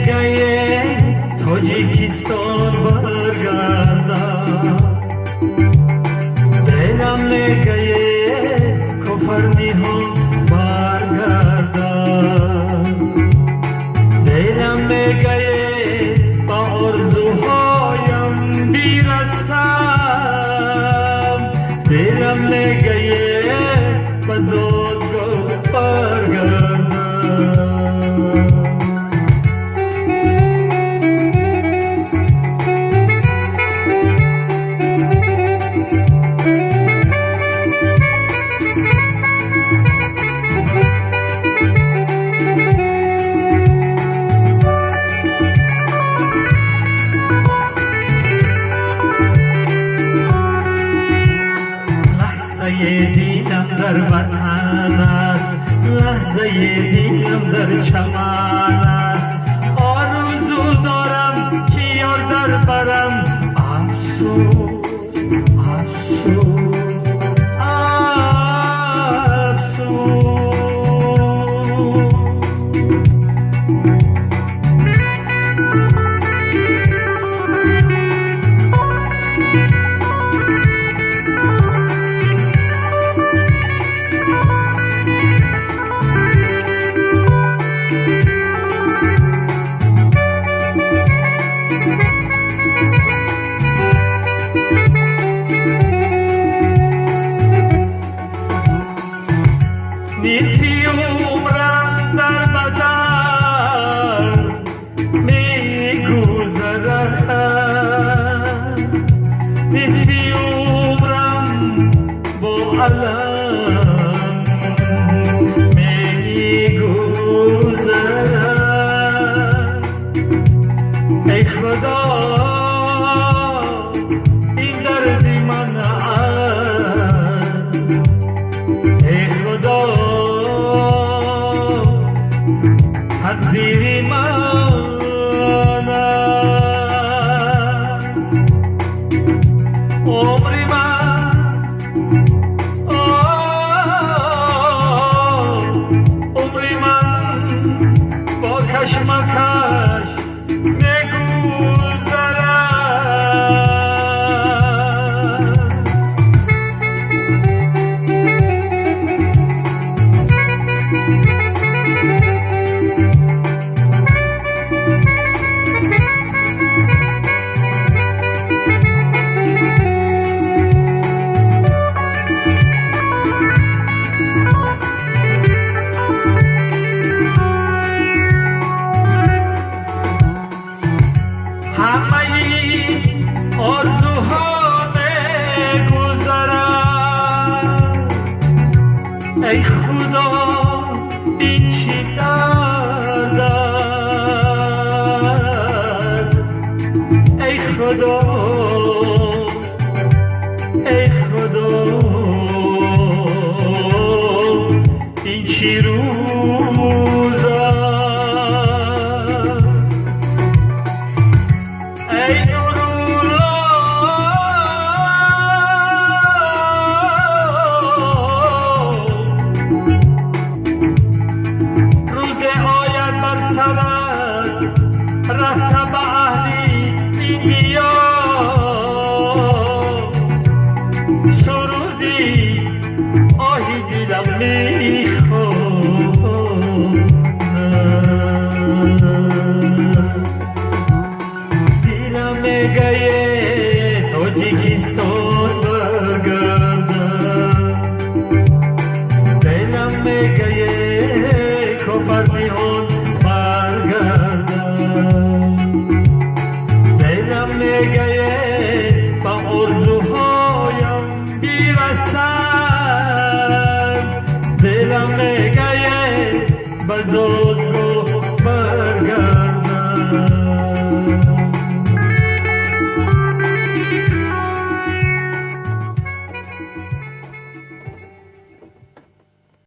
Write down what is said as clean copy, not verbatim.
گیه تاجیکستان برگردم، دلم میگه کفرنی ها برگردم، دلم میگه با آرزوهایم بیرسم، دلم میگه با زادگاه برگردم. دیدم در وطن است، لحظه دیدم در چمن است، آرزو دارم که یار در برم، افسوس افسوس نصفی عمرم در بدر میگذرد، نصفی عمرم با علم میگذرد. ای خدا این درد من است، ای خدا تقدیر من است، عمر من عمر من با کشمکش میگذرد. همه آرزوها میگذرد، ای خدا این چی درد است، ای خدا ای خدا این چی روز است، ای رفته به اهلی این دیار، سرودی آهی دلم میخواند، دلم میگه